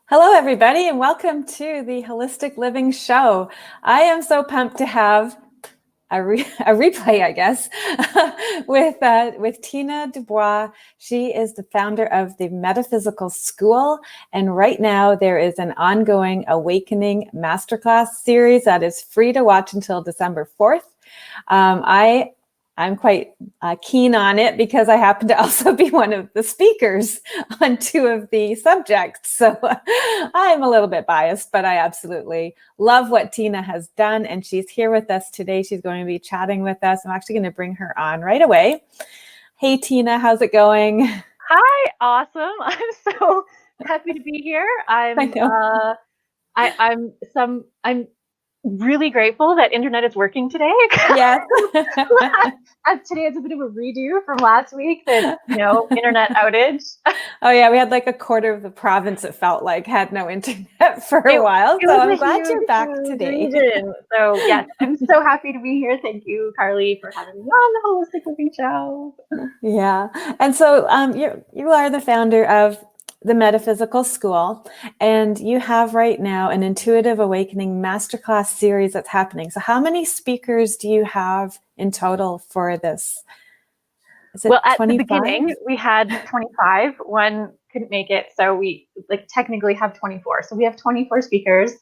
Hello, everybody, and welcome to the Holistic Living Show. I am so pumped to have a replay, I guess, with Tina Dubois. She is the founder of the Metaphysical School, and right now there is an ongoing Awakening Masterclass series that is free to watch until December 4th. I'm quite keen on it because I happen to also be one of the speakers on two of the subjects. So I'm a little bit biased, but I absolutely love what Tina has done. And she's here with us today. She's going to be chatting with us. I'm actually going to bring her on right away. Hey, Tina, how's it going? Hi, awesome. I'm so happy to be here. I know. I'm really grateful that internet is working today. Yes. Today is a bit of a redo from last week, the internet outage. Oh yeah, we had like a quarter of the province, it felt like, had no internet for a while. So I'm glad you're back today. Region. So yes, I'm so happy to be here. Thank you, Carly, for having me on the Holistic Living Show. Yeah. And so you are the founder of the Metaphysical School, and you have right now an Intuitive Awakening Masterclass series that's happening. So how many speakers do you have in total for this? Is it well, at 25? the beginning, we had 25. One couldn't make it, so we technically have 24. So we have 24 speakers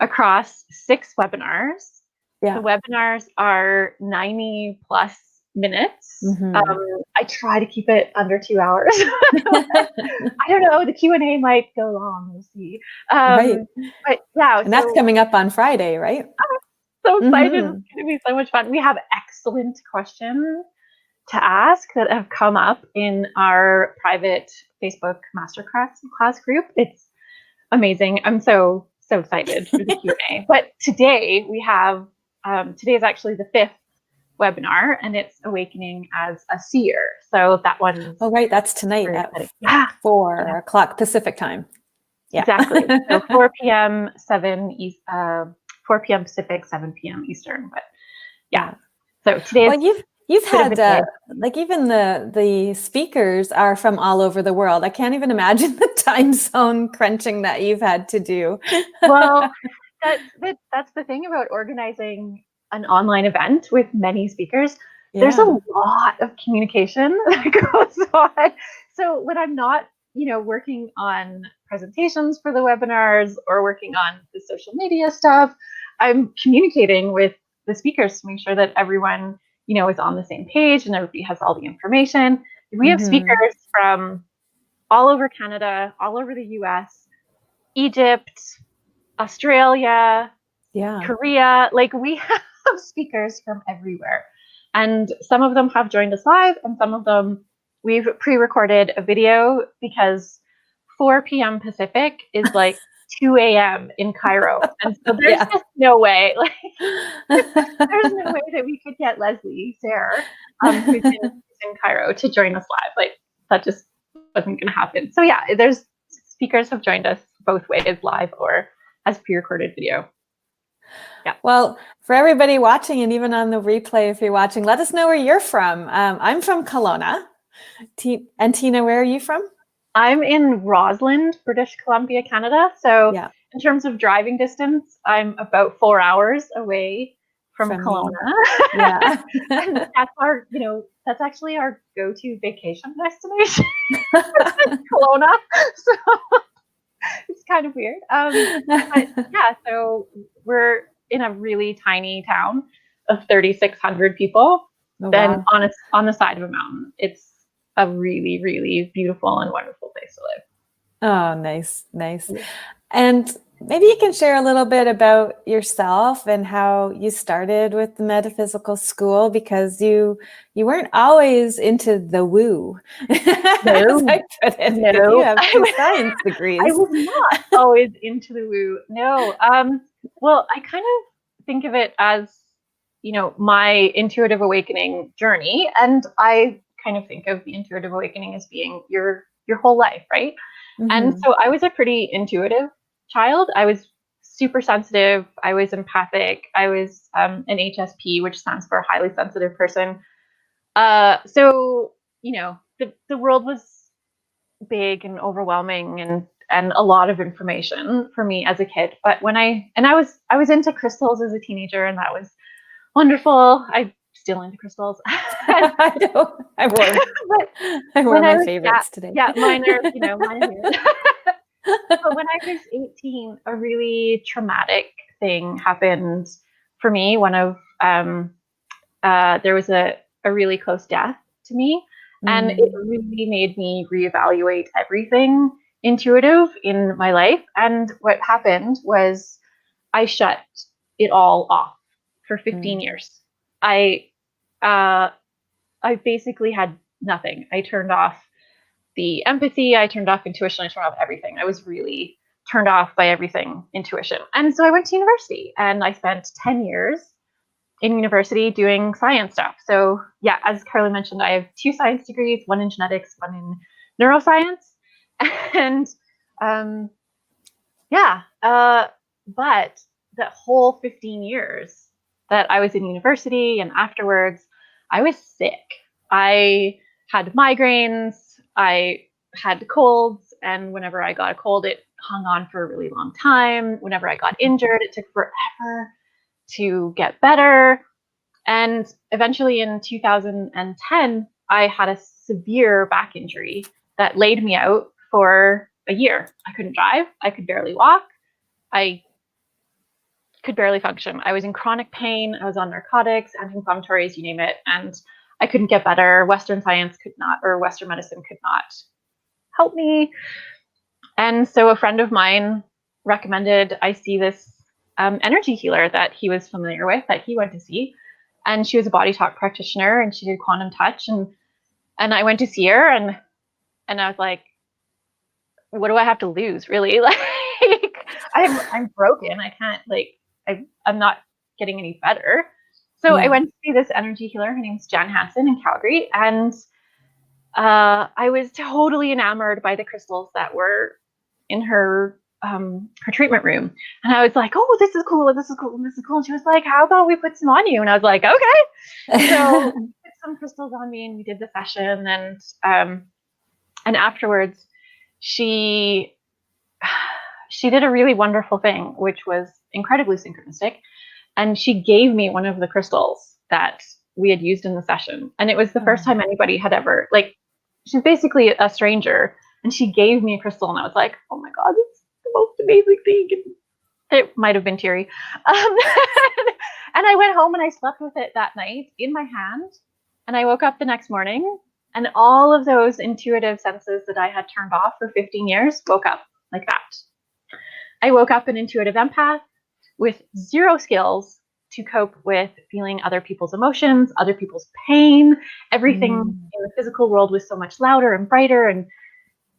across 6 webinars. Yeah. The webinars are 90 plus minutes. I try to keep it under 2 hours. I don't know. The Q&A might go long. We'll see. Right. But yeah. And that's coming up on Friday, right? I'm so excited. It's going to be so much fun. We have excellent questions to ask that have come up in our private Facebook masterclass group. It's amazing. I'm so excited for the Q&A. But today we have, today is actually the 5th webinar, and it's Awakening as a Seer. So that one. Oh, right. That's tonight at 4 o'clock Pacific time. Yeah. Exactly. So 4 p.m. 4 p.m. Pacific, 7 p.m. Eastern. But yeah. So today is You've had like even the speakers are from all over the world. I can't even imagine the time zone crunching that you've had to do. Well, that's the thing about organizing an online event with many speakers. Yeah. There's a lot of communication that goes on. So when I'm not, working on presentations for the webinars or working on the social media stuff, I'm communicating with the speakers to make sure that everyone, is on the same page and everybody has all the information. We have speakers from all over Canada, all over the US, Egypt, Australia, Korea. Like, we have speakers from everywhere. And some of them have joined us live, and some of them we've pre-recorded a video, because 4 p.m. Pacific is like 2 a.m. in Cairo. And so there's just no way, there's no way that we could get Leslie Sayre, who's in Cairo, to join us live. Like, that just wasn't going to happen. So yeah, there's speakers have joined us both ways, live or as pre-recorded video. Yeah. Well, for everybody watching, and even on the replay, if you're watching, let us know where you're from. I'm from Kelowna. And Tina, where are you from? I'm in Rossland, British Columbia, Canada. So in terms of driving distance, I'm about 4 hours away from Kelowna. Yeah. And that's our, that's actually our go-to vacation destination, Kelowna. So it's kind of weird. But yeah, so we're in a really tiny town of 3,600 people. Then on the side of a mountain. It's a really, really beautiful and wonderful place to live. Oh, nice. And maybe you can share a little bit about yourself and how you started with the Metaphysical School, because you weren't always into the woo. No. You have 2 science degrees. I was not always into the woo. No. Well, I kind of think of it as, my intuitive awakening journey, and I kind of think of the intuitive awakening as being your whole life, right? And so I was a pretty intuitive child. I was super sensitive. I was empathic. I was an HSP, which stands for highly sensitive person. So, the world was big and overwhelming, and a lot of information for me as a kid. But when I was into crystals as a teenager, and that was wonderful. I'm still into crystals. I know. I wore my favorites today. Yeah, mine are, mine are here. But when I was 18, a really traumatic thing happened for me. One of there was a really close death to me, and it really made me reevaluate everything intuitive in my life. And what happened was I shut it all off for 15 years. I basically had nothing. I turned off the empathy, I turned off intuition, I turned off everything. I was really turned off by everything intuition. And so I went to university, and I spent 10 years in university doing science stuff. So yeah, as Carly mentioned, I have 2 science degrees, one in genetics, one in neuroscience. And but that whole 15 years that I was in university and afterwards, I was sick. I had migraines, I had colds, and whenever I got a cold, it hung on for a really long time. Whenever I got injured, it took forever to get better. And eventually in 2010, I had a severe back injury that laid me out for a year. I couldn't drive. I could barely walk. I could barely function. I was in chronic pain. I was on narcotics, anti-inflammatories, you name it. And I couldn't get better. Western science could not, or Western medicine could not help me. And so a friend of mine recommended I see this energy healer that he was familiar with, that he went to see. And she was a body talk practitioner, and she did quantum touch. And I went to see her, and I was like, what do I have to lose, really? Like, I'm broken. I can't, I'm not getting any better. So I went to see this energy healer. Her name's Jan Hansen in Calgary. And I was totally enamored by the crystals that were in her treatment room. And I was like, oh, this is cool, this is cool, this is cool. And she was like, how about we put some on you? And I was like, okay. So we put some crystals on me, and we did the session. And afterwards, she did a really wonderful thing, which was incredibly synchronistic. And she gave me one of the crystals that we had used in the session. And it was the first time anybody had ever, she's basically a stranger, and she gave me a crystal, and I was like, oh my God, it's the most amazing thing. It might have been teary. And I went home and I slept with it that night in my hand. And I woke up the next morning, and all of those intuitive senses that I had turned off for 15 years woke up like that. I woke up an intuitive empath with 0 skills to cope with feeling other people's emotions, other people's pain. Everything in the physical world was so much louder and brighter and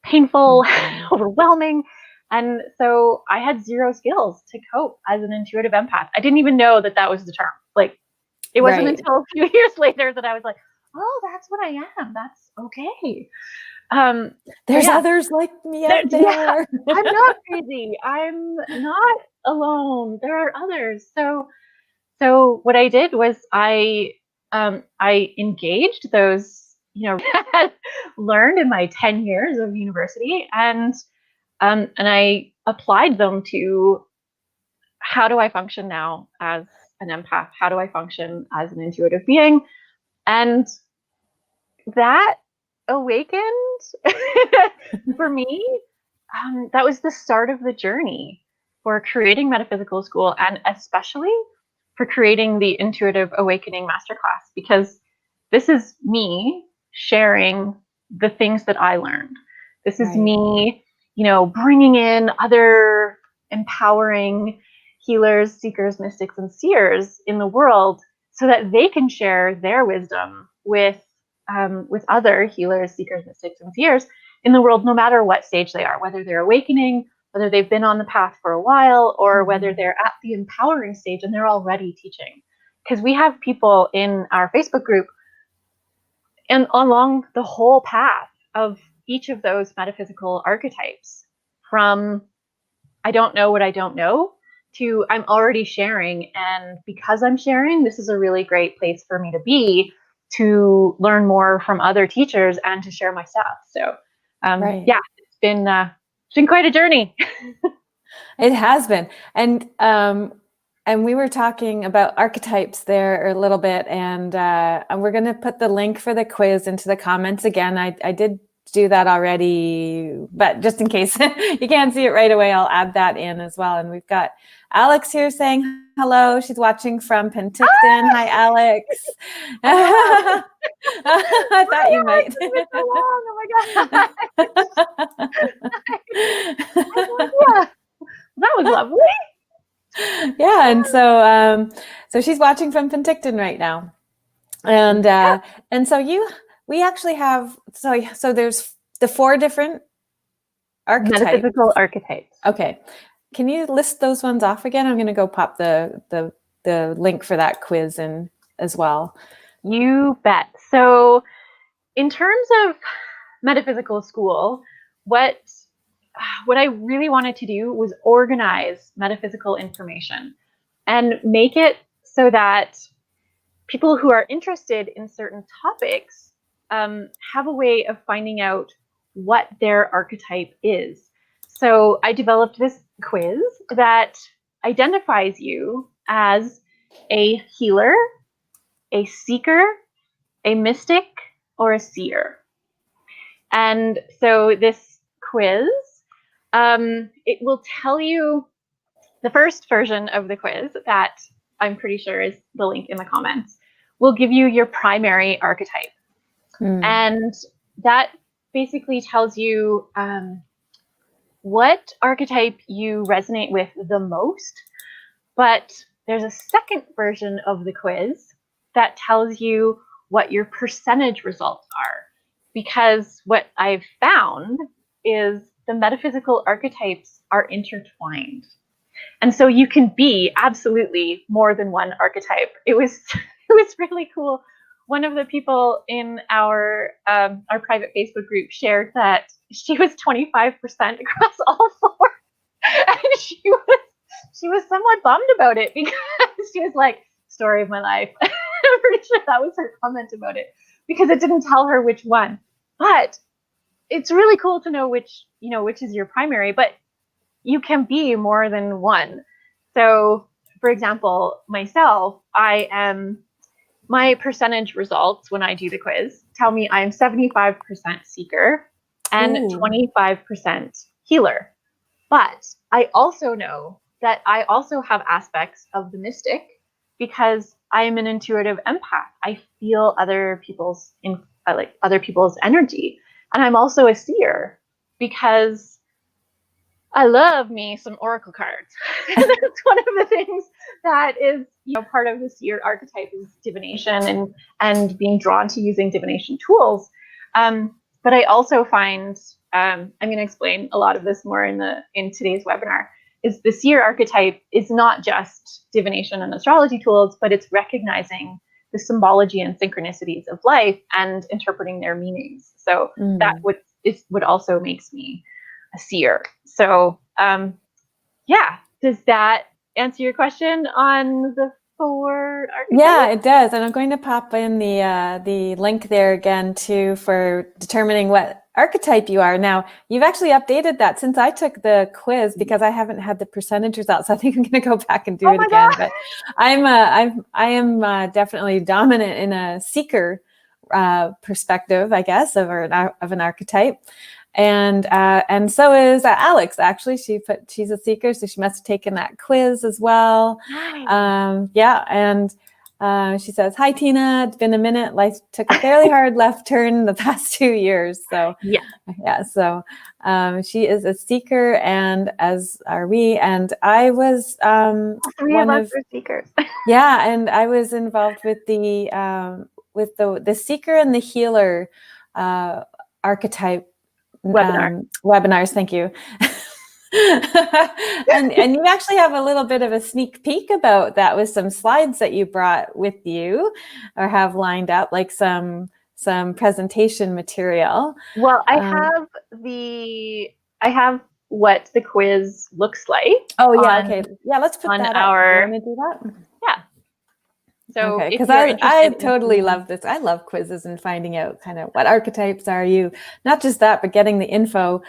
painful, overwhelming. And so I had 0 skills to cope as an intuitive empath. I didn't even know that was the term. It wasn't until a few years later that I was like, oh, that's what I am. That's okay. There's others like me out there. Yeah, I'm not crazy. I'm not alone. There are others. So what I did was I engaged those, learned in my 10 years of university, and I applied them to how do I function now as an empath? How do I function as an intuitive being? And that awakened for me. That was the start of the journey for creating Metaphysical School, and especially for creating the Intuitive Awakening Masterclass, because this is me sharing the things that I learned. This is me, bringing in other empowering healers, seekers, mystics, and seers in the world so that they can share their wisdom with other healers, seekers, mystics, and seers in the world, no matter what stage they are, whether they're awakening, whether they've been on the path for a while, or whether they're at the empowering stage and they're already teaching. Because we have people in our Facebook group and along the whole path of each of those metaphysical archetypes, from I don't know what I don't know to I'm already sharing. And because I'm sharing, this is a really great place for me to be, to learn more from other teachers and to share my stuff. So it's been been quite a journey. It has been. And we were talking about archetypes there a little bit, and we're going to put the link for the quiz into the comments again. I did do that already, but just in case you can't see it right away, I'll add that in as well. And we've got Alex here saying hello. She's watching from Penticton. Hi, Alex. I thought you might. Oh my God. Yeah, that was lovely. Yeah, and so she's watching from Penticton right now, and so we actually have so there's the 4 different archetypes. Metaphysical archetypes. Okay, can you list those ones off again? I'm going to go pop the link for that quiz in as well. You bet. So, in terms of Metaphysical School, what I really wanted to do was organize metaphysical information and make it so that people who are interested in certain topics have a way of finding out what their archetype is. So I developed this quiz that identifies you as a healer, a seeker, a mystic, or a seer. And so this quiz, it will tell you the first version of the quiz that I'm pretty sure is the link in the comments, will give you your primary archetype. And that basically tells you what archetype you resonate with the most. But there's a second version of the quiz that tells you what your percentage results are. Because what I've found is the metaphysical archetypes are intertwined. And so you can be absolutely more than one archetype. It was really cool. One of the people in our private Facebook group shared that she was 25% across all 4. And she was somewhat bummed about it because she was like, story of my life. I'm pretty sure that was her comment about it, because it didn't tell her which one. But it's really cool to know which is your primary, but you can be more than one. So, for example, myself, my percentage results when I do the quiz tell me I'm 75% seeker and 25% healer. But I also know that I also have aspects of the mystic because I am an intuitive empath. I feel other people's energy. And I'm also a seer because I love me some oracle cards. That's one of the things that is, part of the seer archetype is divination and being drawn to using divination tools. But I also find, I'm going to explain a lot of this more in today's webinar, is the seer archetype is not just divination and astrology tools, but it's recognizing the symbology and synchronicities of life and interpreting their meanings. So that what also makes me a seer. So does that answer your question on the 4 archetypes? Yeah, it does. And I'm going to pop in the link there again too for determining what archetype you are. Now, you've actually updated that since I took the quiz because I haven't had the percentage results. So I think I'm going to go back and do it again. God. But I am definitely dominant in a seeker perspective, I guess, of an archetype. And so is Alex. Actually, she's a seeker, so she must have taken that quiz as well. Nice. She says, "Hi Tina, it's been a minute. Life took a fairly hard left turn the past 2 years." So So she is a seeker, and as are we. And I was one of us are seekers. And I was involved with the seeker and the healer archetype. Webinars, thank you. and you actually have a little bit of a sneak peek about that with some slides that you brought with you or have lined up, like some presentation material. Well, I have what the quiz looks like. Okay. Yeah, let's put that up. Do you want to do that? Yeah. So because I totally love this. I love quizzes and finding out kind of what archetypes are you, not just that, but getting the info.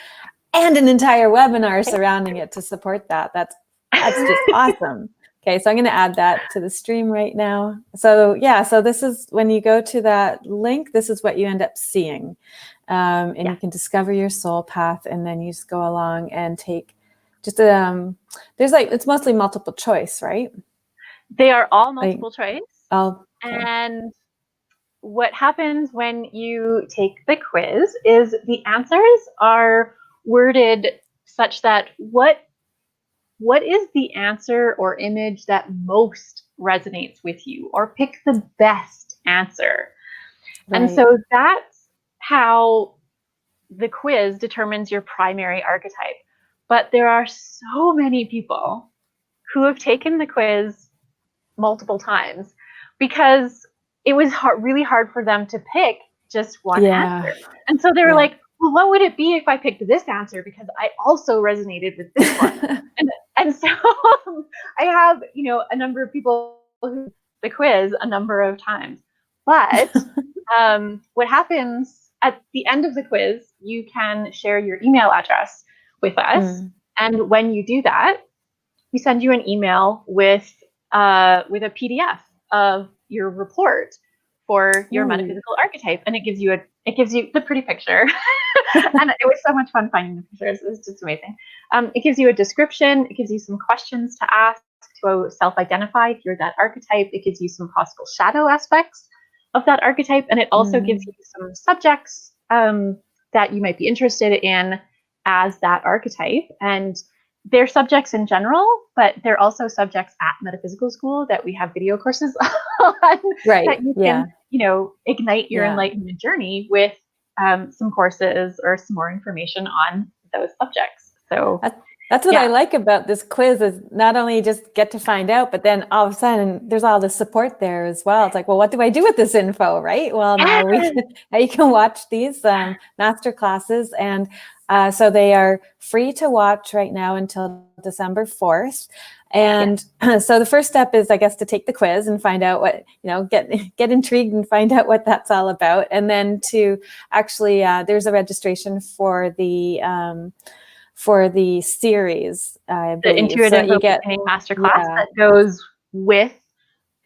and an entire webinar surrounding it to support that. That's just awesome. Okay, so I'm going to add that to the stream right now. So yeah, so this is when you go to that link, this is what you end up seeing. And you can discover your soul path, and then you just go along and take just, there's like, it's mostly multiple choice, right? They are all multiple choice. Okay. And what happens when you take the quiz is the answers are worded such that what is the answer or image that most resonates with you, or pick the best answer. Right. And so that's how the quiz determines your primary archetype. But there are so many people who have taken the quiz multiple times because it was really hard for them to pick just one answer. And so they were like, well, what would it be if I picked this answer? Because I also resonated with this one. and so I have, a number of people who the quiz a number of times. But what happens at the end of the quiz, you can share your email address with us. And when you do that, we send you an email with a PDF of your report for your metaphysical archetype, and it gives you the pretty picture. And it was so much fun finding the pictures. It was just amazing. It gives you a description. It gives you some questions to ask to self-identify if you're that archetype. It gives you some possible shadow aspects of that archetype, and it also gives you some subjects that you might be interested in as that archetype. And they're subjects in general, but they're also subjects at Metaphysical School that we have video courses on. That you can, ignite your enlightenment journey with some courses or some more information on those subjects. So that's what I like about this quiz, is not only just get to find out, but then all of a sudden there's all the support there as well. It's like, well, what do I do with this info, right? Well, now you can watch these master classes, and so they are free to watch right now until December 4th. And so the first step is, I guess, to take the quiz and find out what, get intrigued and find out what that's all about. And then to actually, there's a registration for the series, I believe. The Intuitive Awakening Masterclass that goes with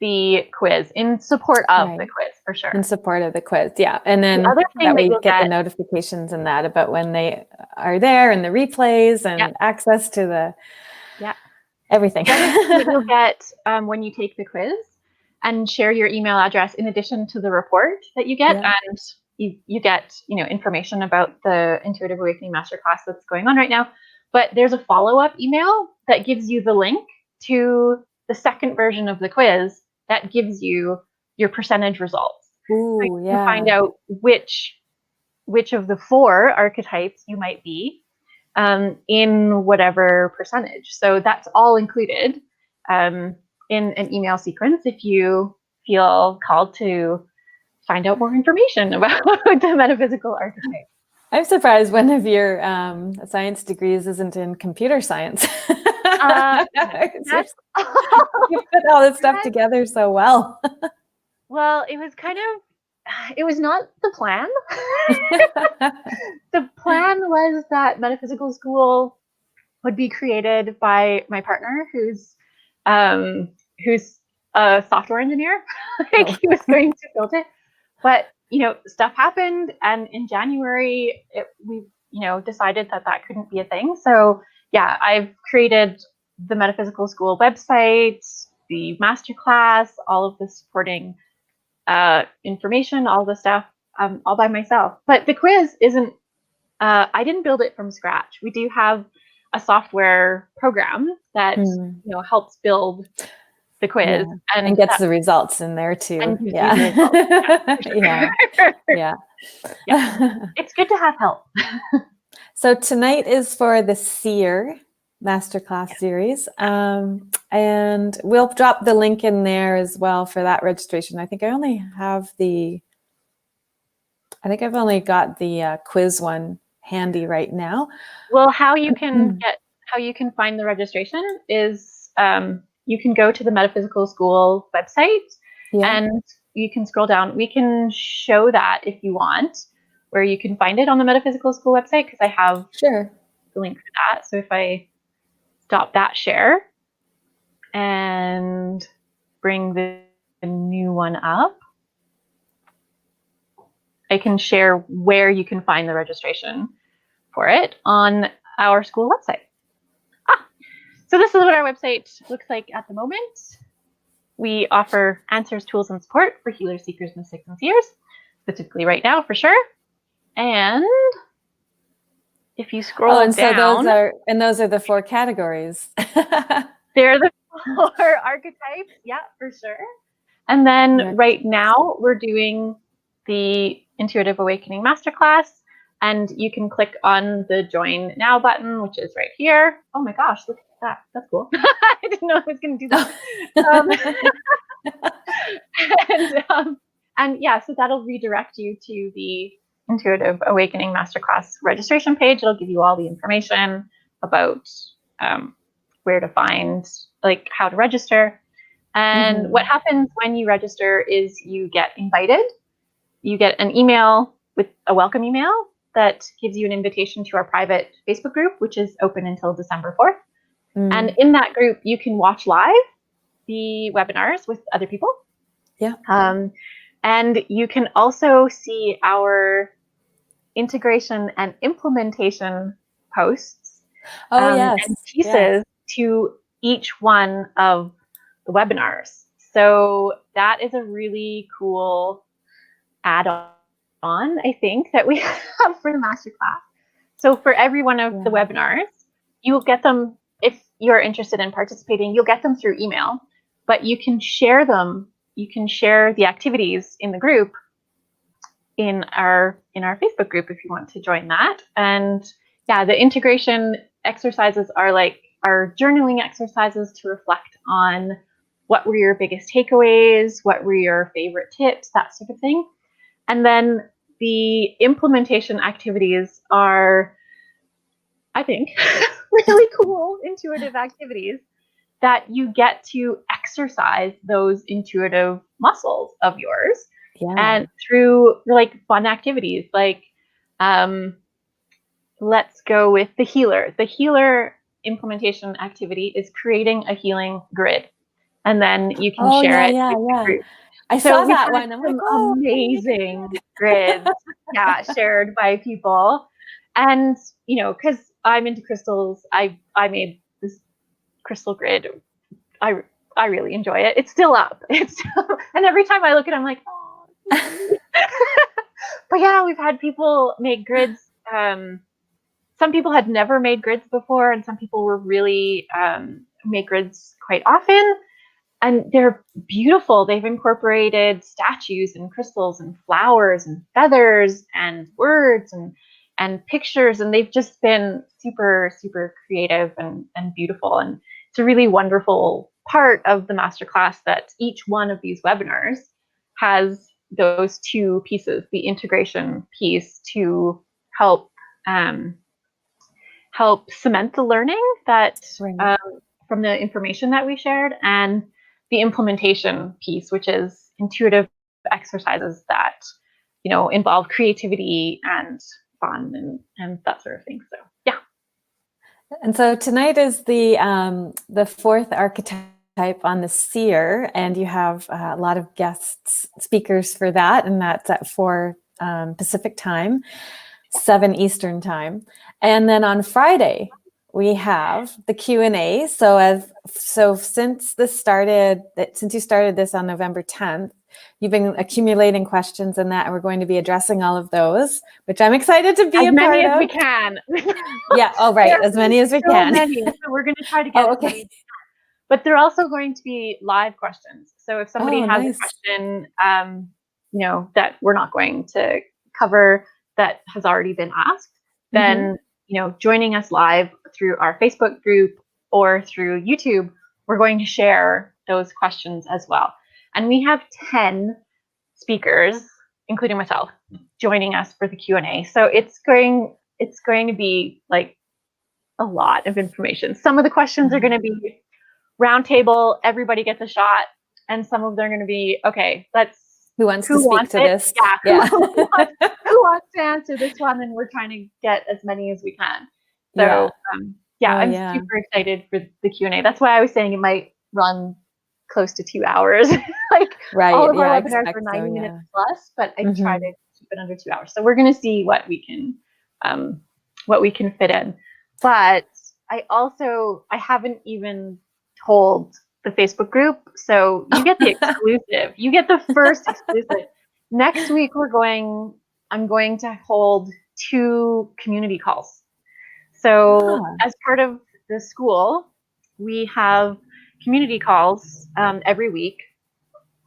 the quiz, in support of the quiz, for sure. In support of the quiz, yeah. And then that way you get the notifications and that about when they are there, and the replays, and access to the everything. You'll get when you take the quiz and share your email address in addition to the report that you get, and you get information about the Intuitive Awakening Masterclass that's going on right now. But there's a follow-up email that gives you the link to the second version of the quiz that gives you your percentage results. Ooh, so you can find out which of the 4 archetypes you might be in whatever percentage. So that's all included in an email sequence if you feel called to find out more information about the metaphysical archetype. I'm surprised one of your science degrees isn't in computer science. You put all this stuff together so well. Well, it was not the plan. The plan was that Metaphysical School would be created by my partner, who's a software engineer. He was going to build it, but stuff happened, and in January we decided that couldn't be a thing. So I've created the Metaphysical School website, the masterclass, all of the supporting information, all the stuff, all by myself. But the quiz isn't, I didn't build it from scratch. We do have a software program that helps build the quiz and gets the results in there too. It's good to have help. So tonight is for the Seer Masterclass series, and we'll drop the link in there as well for that registration. I think I've only got the quiz one handy right now. Well, how you can find the registration is you can go to the Metaphysical School website and you can scroll down. We can show that if you want, where you can find it on the Metaphysical School website, because I have the link for that. So if I stop that share and bring the new one up, I can share where you can find the registration for it on our school website. So this is what our website looks like at the moment. We offer answers, tools, and support for healers, seekers, mystics, and seers, specifically right now for sure. And if you scroll down, those are the 4 categories. They're the 4 archetypes, yeah, for sure. And then right now we're doing the Intuitive Awakening Masterclass, and you can click on the Join Now button, which is right here. Oh my gosh, look at that. That's cool. I didn't know I was going to do that. And yeah, so that'll redirect you to the Intuitive Awakening Masterclass registration page. It'll give you all the information about where to find, like, how to register. And what happens when you register is you get invited. You get an email with a welcome email that gives you an invitation to our private Facebook group, which is open until December 4th. And in that group, you can watch live the webinars with other people. Yeah. And you can also see our integration and implementation posts and pieces to each one of the webinars. So that is a really cool add-on, I think, that we have for the masterclass. So for every one of the webinars, you will get them. If you're interested in participating, you'll get them through email, but you can share them. You can share the activities in the group in our Facebook group if you want to join that. And yeah, the integration exercises are like our journaling exercises to reflect on what were your biggest takeaways, what were your favorite tips, that sort of thing. And then the implementation activities are, I think, really cool intuitive activities that you get to exercise those intuitive muscles of yours. Yeah. And through like fun activities, like let's go with the healer. The healer implementation activity is creating a healing grid. And then you can share it. I saw that one. I'm like, oh, amazing grids, shared by people. And, you know, because I'm into crystals, I made this crystal grid. I really enjoy it. It's still up. And every time I look at it, I'm like, oh. But yeah, we've had people make grids. Some people had never made grids before, and some people were really make grids quite often. And they're beautiful. They've incorporated statues and crystals and flowers and feathers and words and pictures. And they've just been super, super creative and beautiful. And it's a really wonderful part of the masterclass that each one of these webinars has those 2 pieces, the integration piece to help cement the learning that from the information that we shared, and the implementation piece, which is intuitive exercises that, you know, involve creativity and fun and that sort of thing. So yeah. And so tonight is the 4th archetype on the seer, and you have a lot of guest speakers for that, and that's at 4 Pacific time, 7 Eastern time. And then on Friday, we have the Q&A. So since you started this on November 10th, you've been accumulating questions in that, and we're going to be addressing all of those, which I'm excited to be a part of. As many as we can. Yeah, oh right, as many as we can. Many. So we're going to try to get as many. But they're also going to be live questions. So if somebody has a question, you know, that we're not going to cover that has already been asked, then you know, joining us live through our Facebook group or through YouTube, we're going to share those questions as well. And we have 10 speakers, including myself, joining us for the Q&A. So it's going to be like a lot of information. Some of the questions are going to be roundtable, everybody gets a shot, and some of them are going to be, okay, who wants to speak to this? Yeah. Who wants to answer this one? And we're trying to get as many as we can. So I'm yeah. super excited for the Q&A. That's why I was saying it might run close to 2 hours. Like all of our webinars are 90 minutes plus, but I try to keep it under 2 hours. So we're going to see what we can fit in. But I haven't even told the Facebook group. So you get the exclusive. You get the first exclusive. Next week I'm going to hold 2 community calls. So as part of the school, we have community calls every week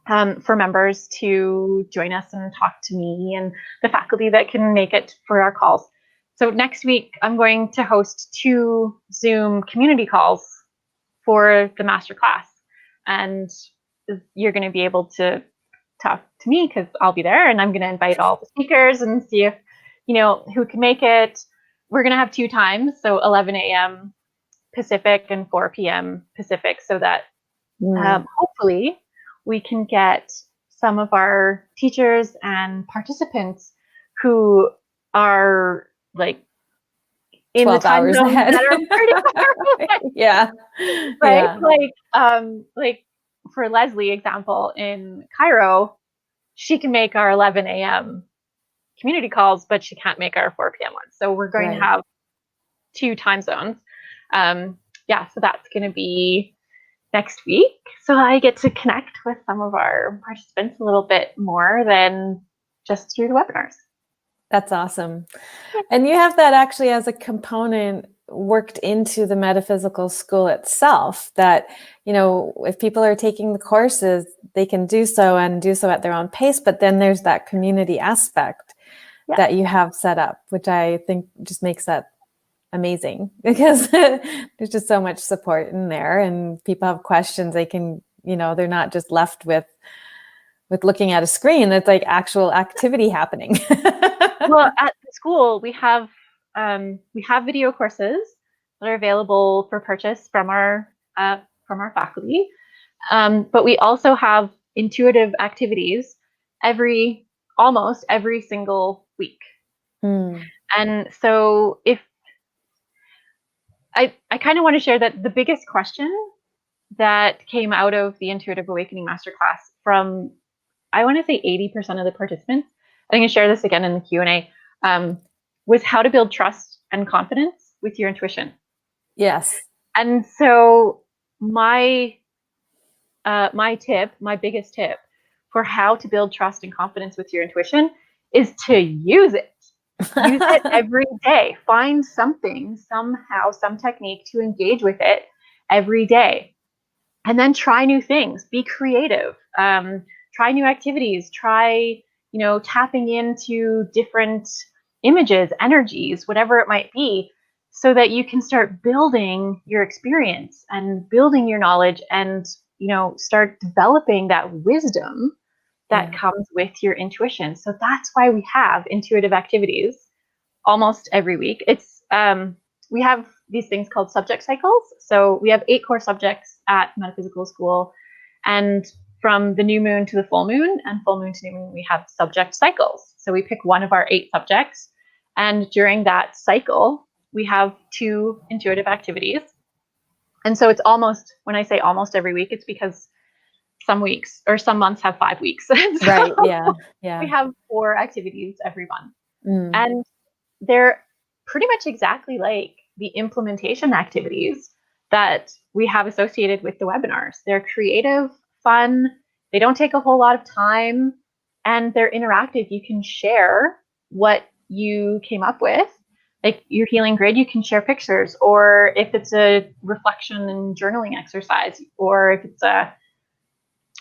for members to join us and talk to me and the faculty that can make it for our calls. So next week, I'm going to host 2 Zoom community calls for the masterclass. And you're going to be able to talk to me because I'll be there, and I'm going to invite all the speakers and see if, who can make it. We're going to have 2 times, so 11 a.m. Pacific and 4 p.m. Pacific, so that hopefully we can get some of our teachers and participants who are like in the time zone that are pretty far away. Right? Yeah. Like for Leslie example in Cairo, she can make our 11 a.m. community calls, but she can't make our 4 p.m. ones. So we're going to have 2 time zones. So that's going to be next week. So I get to connect with some of our participants a little bit more than just through the webinars. That's awesome. And you have that actually as a component worked into the Metaphysical School itself, that, if people are taking the courses, they can do so and do so at their own pace. But then there's that community aspect that you have set up, which I think just makes that amazing, because there's just so much support in there, and people have questions. They can, they're not just left with looking at a screen. It's like actual activity happening. Well, at the school, we have video courses that are available for purchase from our faculty, but we also have intuitive activities almost every single week. And so if I kind of want to share that the biggest question that came out of the Intuitive Awakening Masterclass from, I want to say 80% of the participants, I'm going to share this again in the Q&A, was how to build trust and confidence with your intuition. Yes. And so my biggest tip for how to build trust and confidence with your intuition is to use it. Use it every day. Find something, somehow, some technique to engage with it every day. And then try new things. Be creative. Try new activities. Try, tapping into different images, energies, whatever it might be, so that you can start building your experience and building your knowledge and, start developing that wisdom that comes with your intuition. So that's why we have intuitive activities almost every week. It's we have these things called subject cycles. So we have 8 core subjects at Metaphysical School, and from the new moon to the full moon and full moon to new moon, we have subject cycles. So we pick one of our 8 subjects, and during that cycle, we have 2 intuitive activities. And so it's almost, when I say almost every week, it's because some weeks or some months have 5 weeks. So right. Yeah. We have 4 activities every month. And they're pretty much exactly like the implementation activities that we have associated with the webinars. They're creative, fun, they don't take a whole lot of time, and they're interactive. You can share what you came up with. Like your healing grid, you can share pictures, or if it's a reflection and journaling exercise, or if it's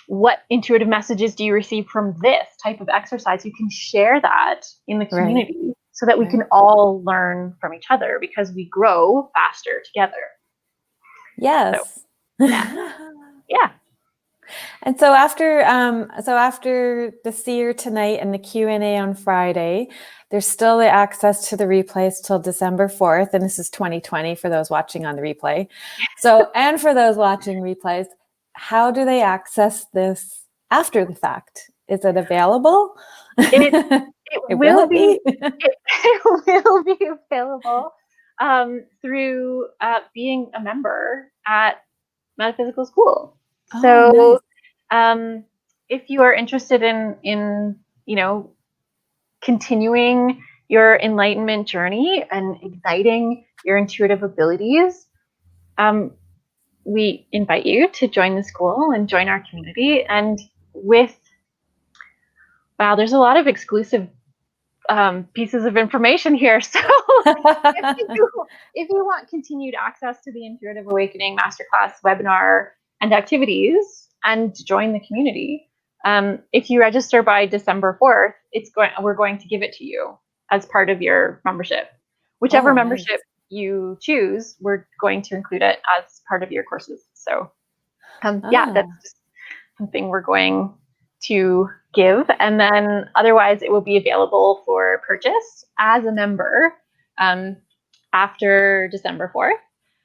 what intuitive messages do you receive from this type of exercise, you can share that in the community so that we can all learn from each other, because we grow faster together. Yes. So, yeah. And so after the seer tonight and the Q&A on Friday, there's still the access to the replays till December 4th. And this is 2020 for those watching on the replay. So, and for those watching replays, how do they access this after the fact? Is it available? It will be available. through being a member at Metaphysical School. Oh, So nice. if you are interested in continuing your enlightenment journey and igniting your intuitive abilities, we invite you to join the school and join our community. And there's a lot of exclusive pieces of information here. So if you want continued access to the Intuitive Awakening Masterclass webinar and activities and join the community, if you register by December 4th, we're going to give it to you as part of your membership. Whichever membership you choose, we're going to include it as part of your courses. So that's just something we're going to give. And then otherwise it will be available for purchase as a member after December 4th.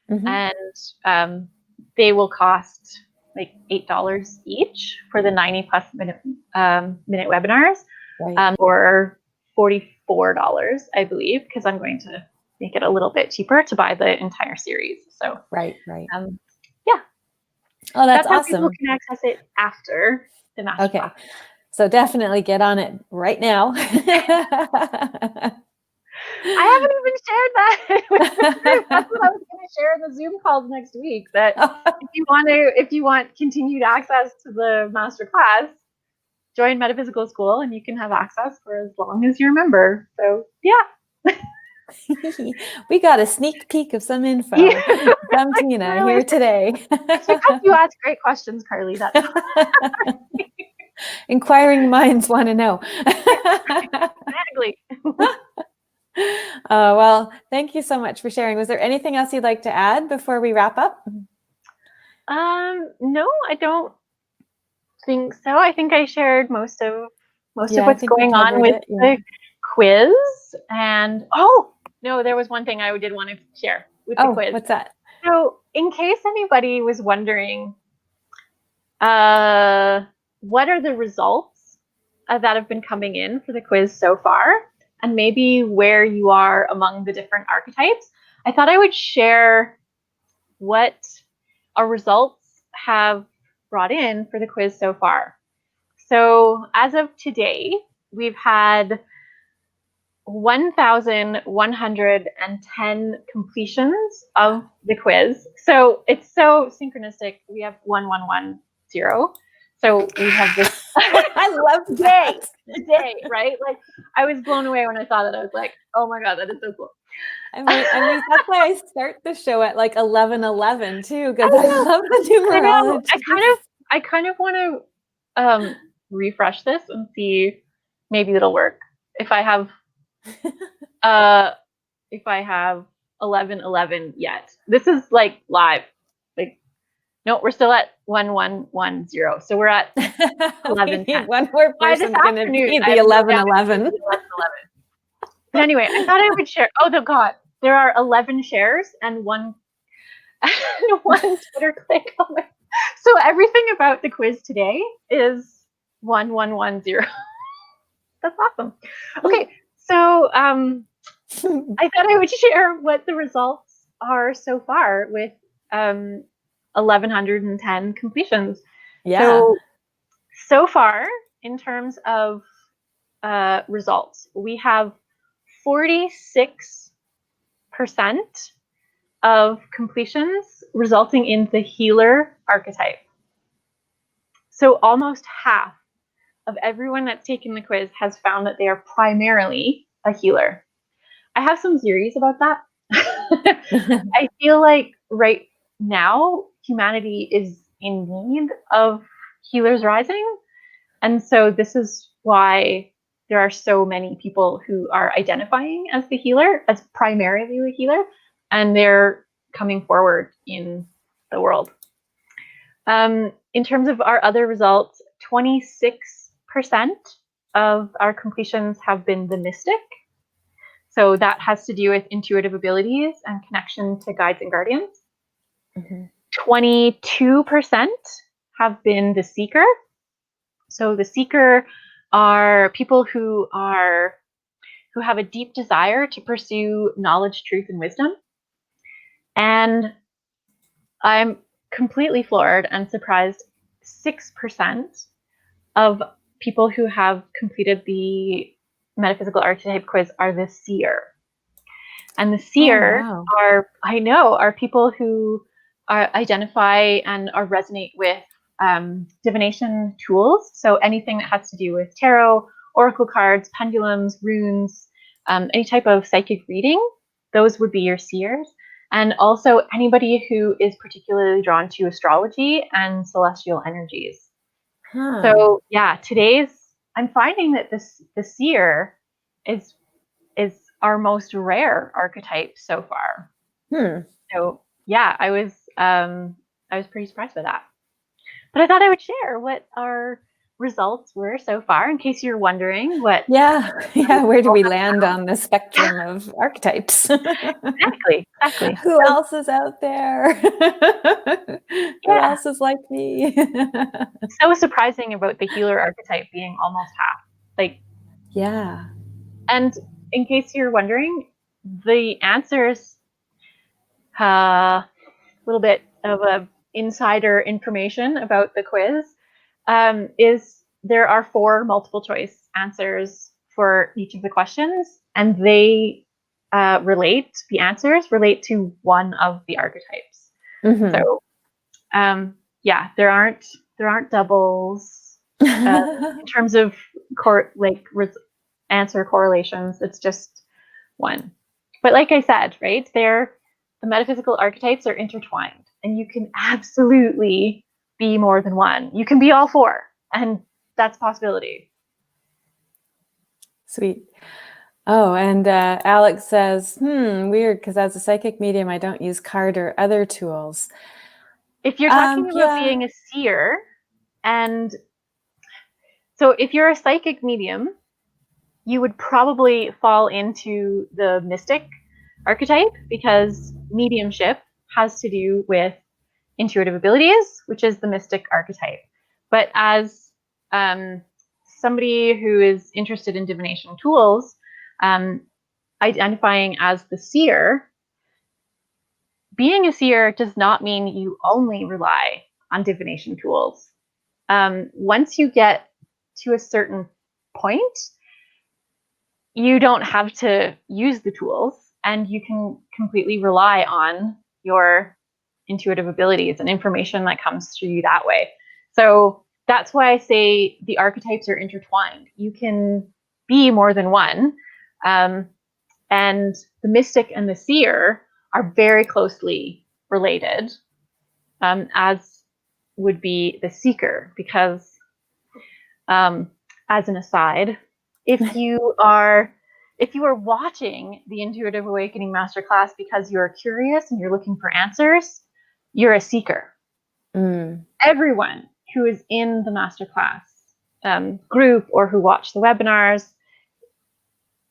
And they will cost like $8 each for the 90+ minute webinars, or $44, I believe, because I'm going to make it a little bit cheaper to buy the entire series. So right. Oh, that's how awesome. People can access it after the masterclass. Okay, so definitely get on it right now. I haven't even shared that with the group. That's what I was going to share in the Zoom calls next week. That if you want continued access to the masterclass, join Metaphysical School, and you can have access for as long as you're a member. So we got a sneak peek of some info from Tina here today. It's because you ask great questions, Carly. That's inquiring minds want to know. Exactly. Well, thank you so much for sharing. Was there anything else you'd like to add before we wrap up? No, I don't think so. I think I shared most of what's going on with the quiz. And no, there was one thing I did want to share with the quiz. What's that? So in case anybody was wondering, what are the results that have been coming in for the quiz so far, and maybe where you are among the different archetypes, I thought I would share what our results have brought in for the quiz so far. So as of today, we've had 1,110 completions of the quiz. So it's so synchronistic. We have 1110. So we have this. I love today, right? Like, I was blown away when I saw that. I was like, oh my God, that is so cool. I mean, that's why I start the show at like 11:11 too, because I love the numerology. I kind of want to refresh this and see, maybe it'll work. If I have 11:11 yet. This is like live. Like, no, we're still at 1110. So we're at 11:10. One more person's going to be the 11:11. But anyway, I thought I would share. Oh, God, there are 11 shares and one Twitter click on it. So everything about the quiz today is 1110. That's awesome. Okay, so I thought I would share what the results are so far with 1,110 completions. Yeah. So far, in terms of results, we have 46% of completions resulting in the healer archetype. So almost half of everyone that's taken the quiz has found that they are primarily a healer. I have some theories about that. I feel like right now humanity is in need of healers rising. And so this is why there are so many people who are identifying as the healer, as primarily the healer, and they're coming forward in the world. In terms of our other results, 26% of our completions have been the mystic. So that has to do with intuitive abilities and connection to guides and guardians. 22% have been the seeker. So the seeker are people who have a deep desire to pursue knowledge, truth, and wisdom. And I'm completely floored and surprised. 6% of people who have completed the Metaphysical Archetype quiz are the seer. And the seer are people who identify and resonate with divination tools. So anything that has to do with tarot, oracle cards, pendulums, runes, any type of psychic reading, those would be your seers. And also anybody who is particularly drawn to astrology and celestial energies. So yeah, I'm finding that the seer is our most rare archetype so far. So yeah, I was pretty surprised by that. But I thought I would share what our results were so far, in case you're wondering what. Yeah, where do we land on the spectrum of archetypes? Exactly. Who else is out there? Who else is like me? So surprising about the healer archetype being almost half. And in case you're wondering, the answers, a little bit of a insider information about the quiz, is there are 4 multiple choice answers for each of the questions, and the answers relate to one of the archetypes. So there aren't doubles in terms of answer correlations. It's just one. But like I said, right, the metaphysical archetypes are intertwined, and you can absolutely be more than one. You can be all 4, and that's a possibility. Sweet. Oh, and Alex says, weird, because as a psychic medium, I don't use card or other tools. If you're talking about being a seer, and so if you're a psychic medium, you would probably fall into the mystic archetype, because mediumship has to do with intuitive abilities, which is the mystic archetype. But as somebody who is interested in divination tools, identifying as the seer, being a seer does not mean you only rely on divination tools. Once you get to a certain point, you don't have to use the tools, and you can completely rely on your intuitive abilities and information that comes through you that way. So that's why I say the archetypes are intertwined. You can be more than one. And the mystic and the seer are very closely related, as would be the seeker, because as an aside, if you are watching the Intuitive Awakening Masterclass because you're curious and you're looking for answers, you're a seeker. Everyone who is in the masterclass group or who watch the webinars,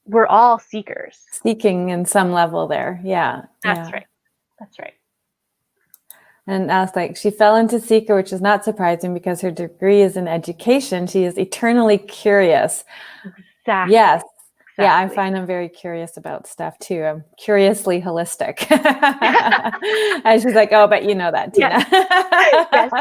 we're all seekers. Seeking in some level there. Yeah. That's right. And I was like, she fell into seeker, which is not surprising because her degree is in education. She is eternally curious. Exactly. Yes. Exactly. Yeah, I find I'm very curious about stuff too. I'm curiously holistic. And she's like, oh, but you know that, Tina. Yes.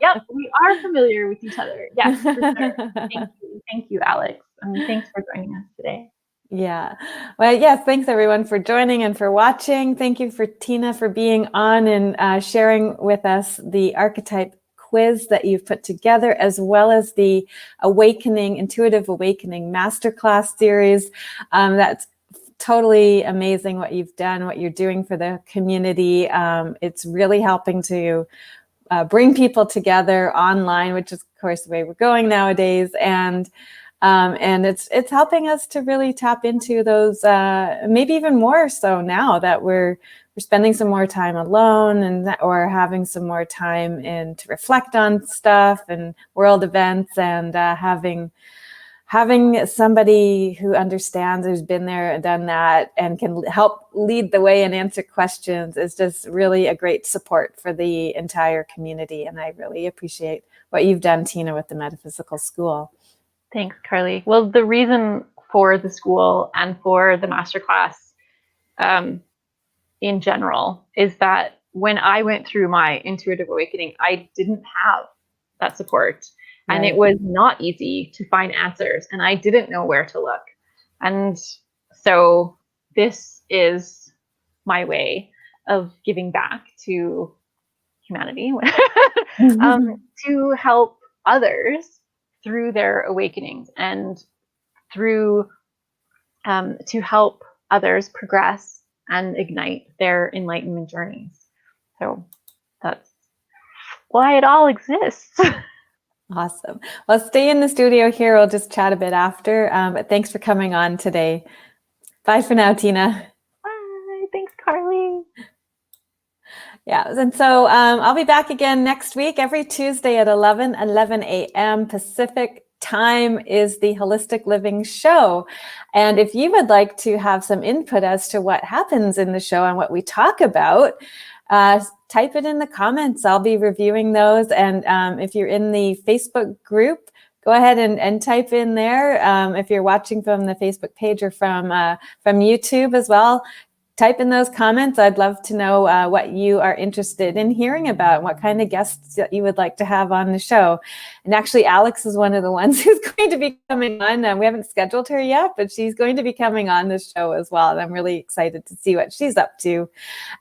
Yep, we are familiar with each other. Yes, for sure. Thank you, Alex. Thanks for joining us today. Yeah. Well, yes, thanks everyone for joining and for watching. Thank you for Tina for being on and sharing with us the archetype quiz that you've put together, as well as the Intuitive Awakening Masterclass series. That's totally amazing what you've done, what you're doing for the community. It's really helping to bring people together online, which is, of course, the way we're going nowadays. And it's helping us to really tap into those, maybe even more so now that we're spending some more time alone or having some more time to reflect on stuff and world events, and having somebody who understands, who's been there and done that, and can help lead the way and answer questions is just really a great support for the entire community. And I really appreciate what you've done, Tina, with the Metaphysical School. Thanks, Carly. Well, the reason for the school and for the masterclass in general is that when I went through my intuitive awakening, I didn't have that support. Right. And it was not easy to find answers, and I didn't know where to look. And so this is my way of giving back to humanity to help others through their awakenings, and through to help others progress and ignite their enlightenment journeys. So that's why it all exists. Awesome. Well, stay in the studio here. We'll just chat a bit after. But thanks for coming on today. Bye for now, Tina. Bye. Thanks, Carly. Yeah, and so I'll be back again next week. Every Tuesday at 11 a.m. Pacific time is the Holistic Living Show. And if you would like to have some input as to what happens in the show and what we talk about, type it in the comments. I'll be reviewing those. And if you're in the Facebook group, go ahead and type in there. If you're watching from the Facebook page or from YouTube as well, type in those comments. I'd love to know what you are interested in hearing about, what kind of guests that you would like to have on the show. And actually, Alex is one of the ones who's going to be coming on. We haven't scheduled her yet, but she's going to be coming on the show as well. And I'm really excited to see what she's up to.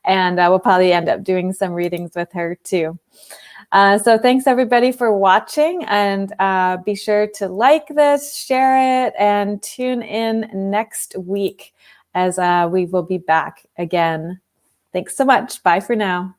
And we'll probably end up doing some readings with her too. So thanks everybody for watching, and be sure to like this, share it, and tune in next week as we will be back again. Thanks so much. Bye for now.